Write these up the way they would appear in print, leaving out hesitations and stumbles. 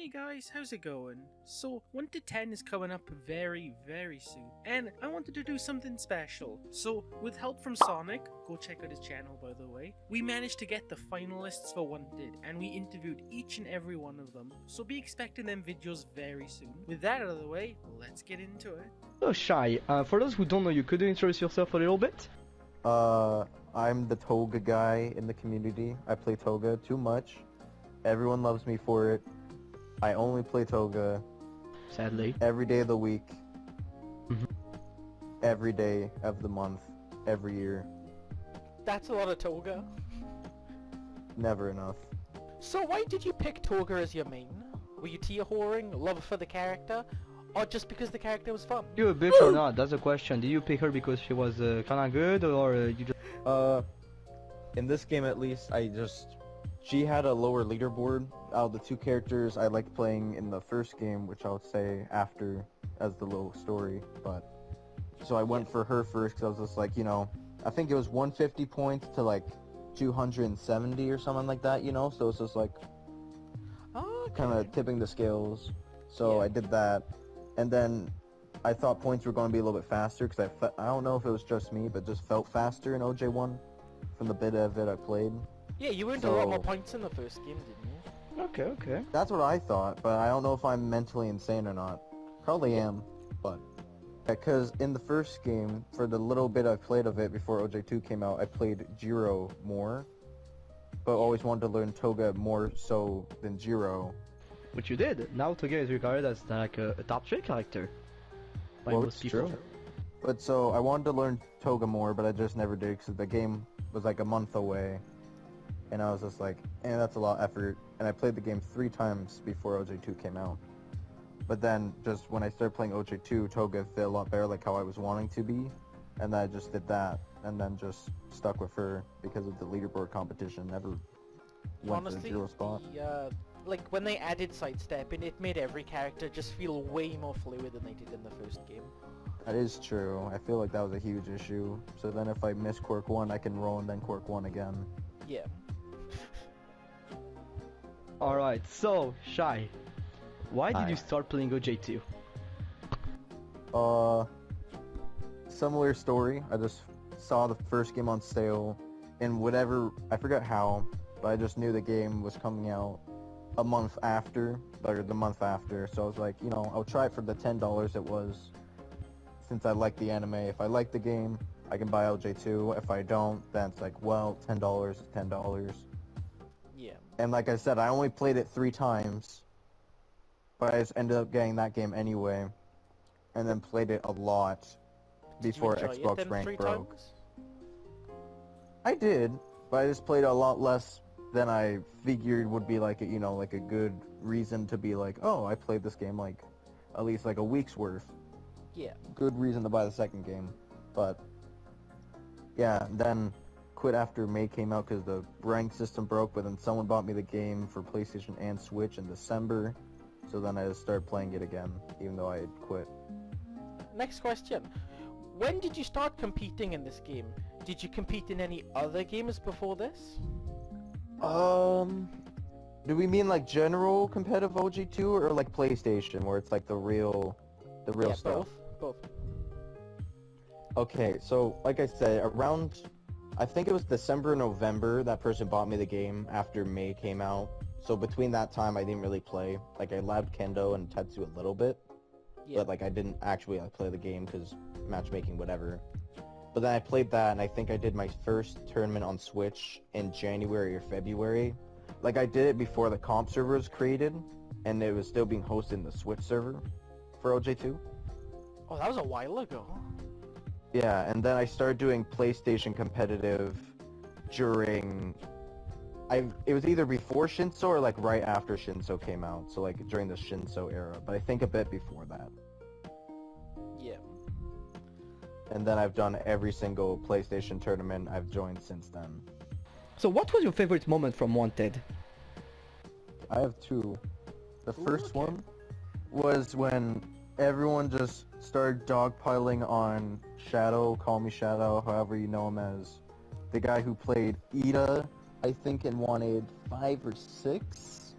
Hey guys, how's it going? So, 1 to 10 is coming up very, very soon, and I wanted to do something special. So, with help from Sonic, go check out his channel by the way, we managed to get the finalists for Wanted, and we interviewed each and every one of them, so be expecting them videos very soon. With that out of the way, let's get into it. So Shy, for those who don't know you, could you introduce yourself a little bit? I'm the Toga guy in the community. I play Toga too much. Everyone loves me for it. I only play Toga Sadly. every day of the week, Mhm. every day of the month, every year. That's a lot of Toga. Never enough. So why did you pick Toga as your main? Were you tier whoring, love for the character, or just because the character was fun? You a bitch or not? That's the question. Did you pick her because she was kinda good, or you just... In this game at least, she had a lower leaderboard. Out of the two characters I liked playing in the first game, which I would say after as the little story, but so I went for her first because I was just like, I think it was 150 points to like 270 or something like that, so it's just like Oh, okay. kind of tipping the scales. So Yeah. I did that, and then I thought points were going to be a little bit faster because I don't know if it was just me, but just felt faster in OJ1 from the bit of it I played. Yeah, you earned a lot more So- points in the first game, didn't you? Okay. That's what I thought, but I don't know if I'm mentally insane or not. Probably am, but... Because in the first game, for the little bit I played of it before OJ2 came out, I played Jiro more, but always wanted to learn Toga more so than Jiro. Which you did. Now Toga is regarded as like a top 3 character by Well, most it's people. true. But so, I wanted to learn Toga more, but I just never did, because the game was like a month away. And I was just like, that's a lot of effort. And I played the game 3 times before OJ2 came out. But then, just when I started playing OJ2, Toga fit a lot better like how I was wanting to be. And then I just did that, and then just stuck with her because of the leaderboard competition. Never went to the Honestly, zero spot. like when they added sidestepping, it made every character just feel way more fluid than they did in the first game. That is true. I feel like that was a huge issue. So then if I miss Quirk 1, I can roll and then Quirk 1 again. Yeah. Alright, so Shy, why did Hi. you start playing OJ2? Similar story. I just saw the first game on sale, and whatever, I forgot how, but I just knew the game was coming out a month after, or the month after, so I was like, I'll try it for the $10 it was, since I like the anime. If I like the game, I can buy LJ2. If I don't, then it's like, well, $10 is $10. Yeah. And like I said, I only played it 3 times, but I just ended up getting that game anyway, and then played it a lot before Did you enjoy it Xbox then Rank 3 broke. times? I did, but I just played a lot less than I figured would be like like a good reason to be like, oh, I played this game like at least like a week's worth. Yeah. Good reason to buy the second game, but yeah, then quit after May came out because the rank system broke. But then someone bought me the game for PlayStation and Switch in December, so then I just started playing it again, even though I had quit. Next question. When did you start competing in this game? Did you compete in any other games before this? Do we mean like general competitive OG2 or like PlayStation, where it's like the real Yeah, stuff? both. Okay, so like I said, around, I think it was December, November, that person bought me the game after May came out. So between that time, I didn't really play. Like, I labbed Kendo and Tetsu a little bit, Yeah. but like I didn't actually play the game because matchmaking, whatever. But then I played that, and I think I did my first tournament on Switch in January or February. Like, I did it before the comp server was created, and it was still being hosted in the Switch server for OJ2. Oh, that was a while ago. Yeah, and then I started doing PlayStation competitive during... It was either before Shinso or like right after Shinso came out, so like during the Shinso era, but I think a bit before that. Yeah. And then I've done every single PlayStation tournament I've joined since then. So what was your favorite moment from Wanted? I have 2. The first okay. one was when everyone just started dogpiling on Shadow, call me Shadow, however you know him as, the guy who played Ida, I think in Wanted 5 or 6?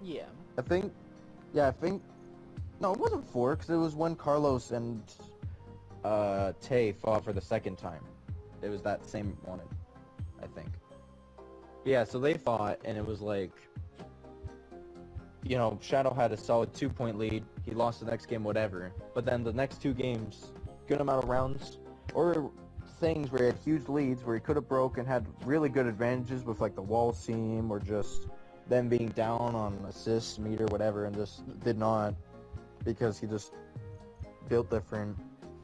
Yeah. I think Yeah, I think... No, it wasn't 4, because it was when Carlos and Tay fought for the second time. It was that same one, I think. Yeah, so they fought, and it was like... You know, Shadow had a solid 2-point lead. He lost the next game, whatever. But then the next 2 games, good amount of rounds, or things where he had huge leads, where he could have broke and had really good advantages with like the wall seam, or just them being down on assists, meter, whatever, and just did not, because he just built different.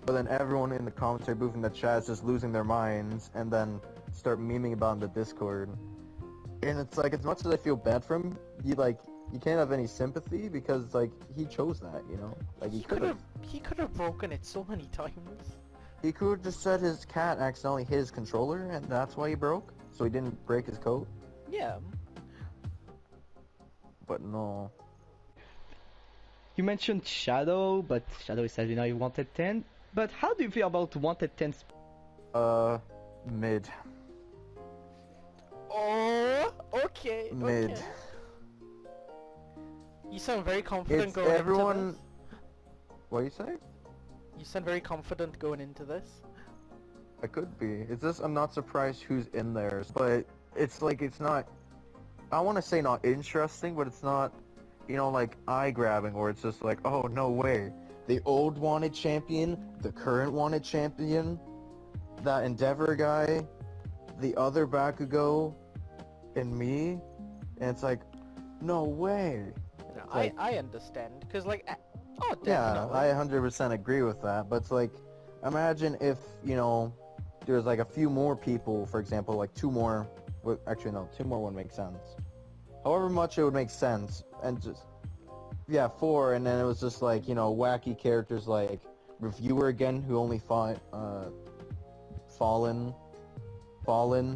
But then everyone in the commentary booth in the chat is just losing their minds, and then start memeing about in the Discord. And it's like, as much as I feel bad for him, you can't have any sympathy, because like he chose that, you know? Like he could have broken it so many times. He could have just said his cat accidentally hit his controller, and that's why he broke, so he didn't break his coat. Yeah. But no. You mentioned Shadow, but Shadow said you know you wanted 10. But how do you feel about wanted 10? Mid. Oh, okay. Mid. Okay. You sound very confident It's going everyone... into this. What you say? You sound very confident going into this. I could be. It's just I'm not surprised who's in there, but it's like it's not... I want to say not interesting, but it's not, you know, like eye-grabbing, where it's just like, oh, no way. The old wanted champion, the current wanted champion, that Endeavor guy, the other Bakugo, and me, and it's like, no way. No, Like, I understand, because like, oh, yeah, definitely. I 100% agree with that, but it's like, imagine if, you know, there's like a few more people, for example, like 2 more, actually no, 2 more wouldn't make sense. However much it would make sense, and just, yeah, 4, and then it was just like, you know, wacky characters like Reviewer again, who only fought, Fallen,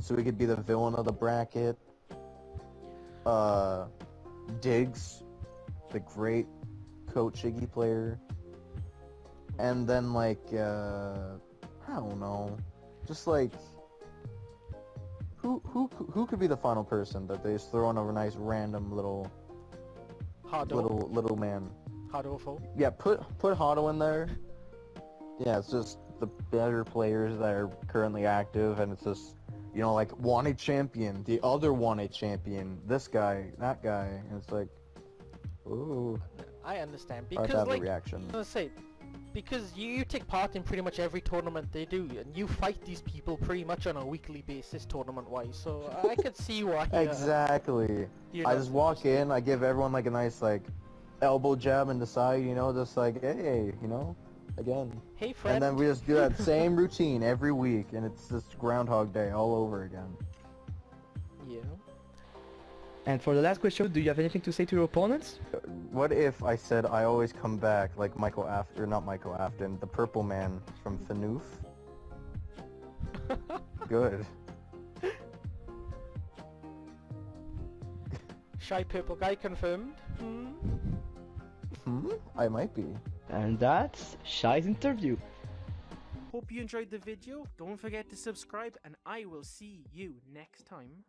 so he could be the villain of the bracket. Diggs, the great Coach Shiggy player. And then like, I don't know, just like, who could be the final person that they just throw in a nice random little man? Hardofo. Yeah, put Hado in there. Yeah, it's just the better players that are currently active, and it's just, you know, like wanted champion, the other wanted champion, this guy, that guy, and it's like, ooh. I understand, Hard because to have like, a reaction. I was gonna say, because you take part in pretty much every tournament they do, and you fight these people pretty much on a weekly basis, tournament-wise, so I could see why. Exactly. You're I not just so walk interested. in, I give everyone like a nice like elbow jab in the side, you know, just like, hey, you know, again. Hey, friend. And then we just do that same routine every week, and it's just Groundhog Day all over again. Yeah. And for the last question, do you have anything to say to your opponents? What if I said I always come back like Michael Afton, not Michael Afton, the purple man from Thanoof? Good. Shy purple guy confirmed. I might be. And that's Shy's interview. Hope you enjoyed the video. Don't forget to subscribe, and I will see you next time.